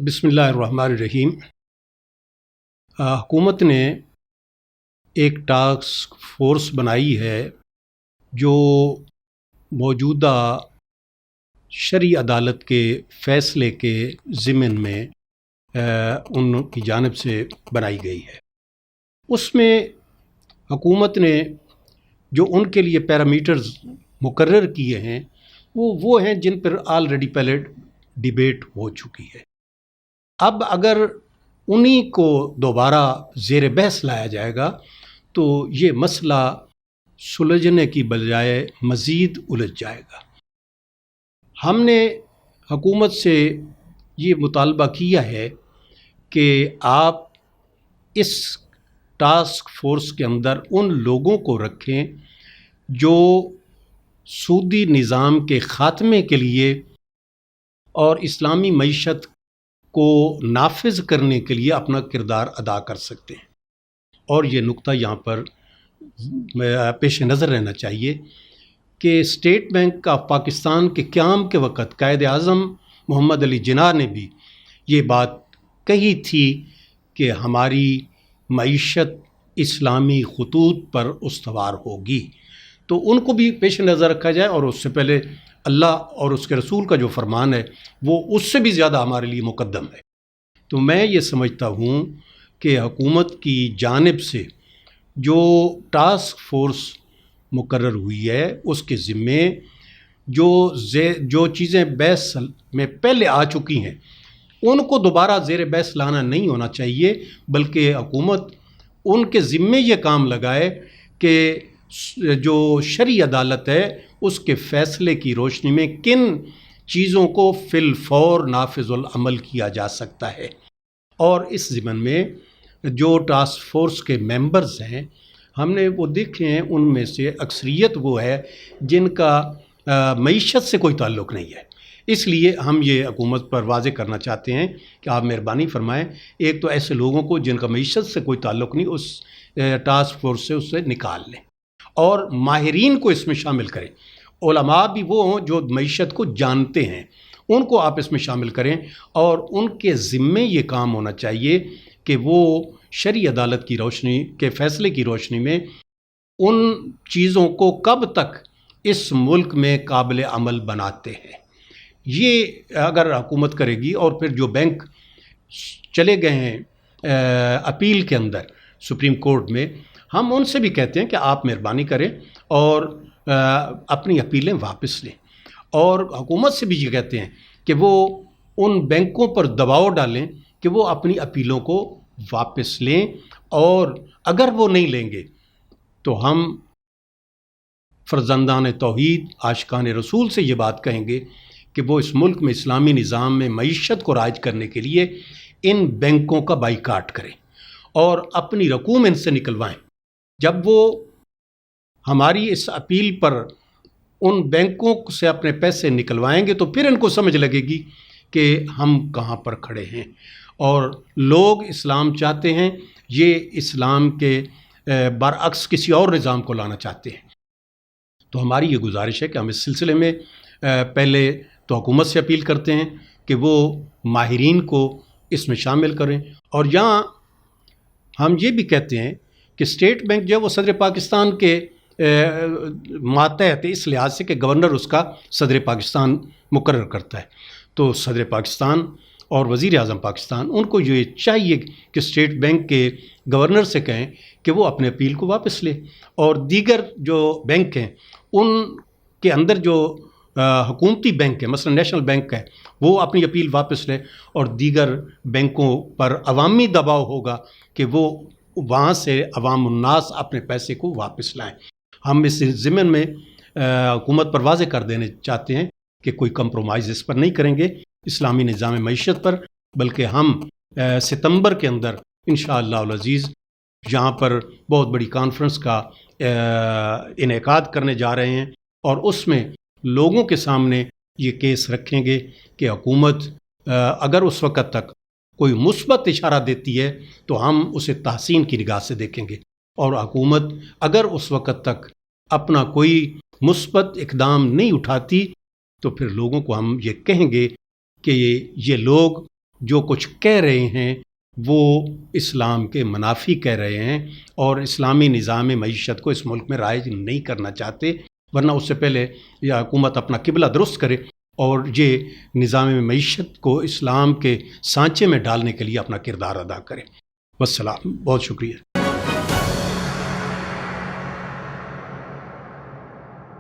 بسم اللہ الرحمن الرحیم۔ حکومت نے ایک ٹاسک فورس بنائی ہے جو موجودہ شرعی عدالت کے فیصلے کے ضمن میں ان کی جانب سے بنائی گئی ہے۔ اس میں حکومت نے جو ان کے لیے پیرامیٹرز مقرر کیے ہیں وہ ہیں جن پر آلریڈی پہلے ڈیبیٹ ہو چکی ہے۔ اب اگر انہی کو دوبارہ زیر بحث لایا جائے گا تو یہ مسئلہ سلجھنے کی بجائے مزید الجھ جائے گا۔ ہم نے حکومت سے یہ مطالبہ کیا ہے کہ آپ اس ٹاسک فورس کے اندر ان لوگوں کو رکھیں جو سودی نظام کے خاتمے کے لیے اور اسلامی معیشت کو نافذ کرنے کے لیے اپنا کردار ادا کر سکتے ہیں۔ اور یہ نقطہ یہاں پر پیش نظر رہنا چاہیے کہ اسٹیٹ بینک آف پاکستان کے قیام کے وقت قائد اعظم محمد علی جناح نے بھی یہ بات کہی تھی کہ ہماری معیشت اسلامی خطوط پر استوار ہوگی، تو ان کو بھی پیش نظر رکھا جائے۔ اور اس سے پہلے اللہ اور اس کے رسول کا جو فرمان ہے وہ اس سے بھی زیادہ ہمارے لیے مقدم ہے۔ تو میں یہ سمجھتا ہوں کہ حکومت کی جانب سے جو ٹاسک فورس مقرر ہوئی ہے اس کے ذمے جو چیزیں بحث میں پہلے آ چکی ہیں ان کو دوبارہ زیر بحث لانا نہیں ہونا چاہیے، بلکہ حکومت ان کے ذمے یہ کام لگائے کہ جو شرعی عدالت ہے اس کے فیصلے کی روشنی میں کن چیزوں کو فی الفور نافذ العمل کیا جا سکتا ہے۔ اور اس ضمن میں جو ٹاسک فورس کے ممبرز ہیں ہم نے وہ دیکھے ہیں، ان میں سے اکثریت وہ ہے جن کا معیشت سے کوئی تعلق نہیں ہے۔ اس لیے ہم یہ حکومت پر واضح کرنا چاہتے ہیں کہ آپ مہربانی فرمائیں ایک تو ایسے لوگوں کو جن کا معیشت سے کوئی تعلق نہیں اس ٹاسک فورس سے اسے نکال لیں، اور ماہرین کو اس میں شامل کریں۔ علماء بھی وہ ہوں جو معیشت کو جانتے ہیں، ان کو آپ اس میں شامل کریں، اور ان کے ذمے یہ کام ہونا چاہیے کہ وہ شرعی عدالت کی روشنی کے فیصلے کی روشنی میں ان چیزوں کو کب تک اس ملک میں قابل عمل بناتے ہیں۔ یہ اگر حکومت کرے گی، اور پھر جو بینک چلے گئے ہیں اپیل کے اندر سپریم کورٹ میں، ہم ان سے بھی کہتے ہیں کہ آپ مہربانی کریں اور اپنی اپیلیں واپس لیں، اور حکومت سے بھی یہ کہتے ہیں کہ وہ ان بینکوں پر دباؤ ڈالیں کہ وہ اپنی اپیلوں کو واپس لیں، اور اگر وہ نہیں لیں گے تو ہم فرزندان توحید عاشقان رسول سے یہ بات کہیں گے کہ وہ اس ملک میں اسلامی نظام میں معیشت کو رائج کرنے کے لیے ان بینکوں کا بائیکاٹ کریں اور اپنی رقوم ان سے نکلوائیں۔ جب وہ ہماری اس اپیل پر ان بینکوں سے اپنے پیسے نکلوائیں گے تو پھر ان کو سمجھ لگے گی کہ ہم کہاں پر کھڑے ہیں، اور لوگ اسلام چاہتے ہیں، یہ اسلام کے برعکس کسی اور نظام کو لانا چاہتے ہیں۔ تو ہماری یہ گزارش ہے کہ ہم اس سلسلے میں پہلے تو حکومت سے اپیل کرتے ہیں کہ وہ ماہرین کو اس میں شامل کریں، اور یہاں ہم یہ بھی کہتے ہیں کہ اسٹیٹ بینک جو ہے وہ صدر پاکستان کے ماتحت ہے، اس لحاظ سے کہ گورنر اس کا صدر پاکستان مقرر کرتا ہے۔ تو صدر پاکستان اور وزیر اعظم پاکستان ان کو یہ چاہیے کہ اسٹیٹ بینک کے گورنر سے کہیں کہ وہ اپنے اپیل کو واپس لے، اور دیگر جو بینک ہیں ان کے اندر جو حکومتی بینک ہے، مثلا نیشنل بینک ہے، وہ اپنی اپیل واپس لے، اور دیگر بینکوں پر عوامی دباؤ ہوگا کہ وہ وہاں سے عوام الناس اپنے پیسے کو واپس لائیں۔ ہم اس ضمن میں حکومت پر واضح کر دینے چاہتے ہیں کہ کوئی کمپرومائز اس پر نہیں کریں گے اسلامی نظام معیشت پر، بلکہ ہم ستمبر کے اندر انشاءاللہ العزیز یہاں پر بہت بڑی کانفرنس کا انعقاد کرنے جا رہے ہیں، اور اس میں لوگوں کے سامنے یہ کیس رکھیں گے کہ حکومت اگر اس وقت تک کوئی مثبت اشارہ دیتی ہے تو ہم اسے تحسین کی نگاہ سے دیکھیں گے، اور حکومت اگر اس وقت تک اپنا کوئی مثبت اقدام نہیں اٹھاتی تو پھر لوگوں کو ہم یہ کہیں گے کہ یہ لوگ جو کچھ کہہ رہے ہیں وہ اسلام کے منافی کہہ رہے ہیں اور اسلامی نظام معیشت کو اس ملک میں رائج نہیں کرنا چاہتے، ورنہ اس سے پہلے یہ حکومت اپنا قبلہ درست کرے اور یہ نظام معیشت کو اسلام کے سانچے میں ڈالنے کے لیے اپنا کردار ادا کرے۔ والسلام، بہت شکریہ۔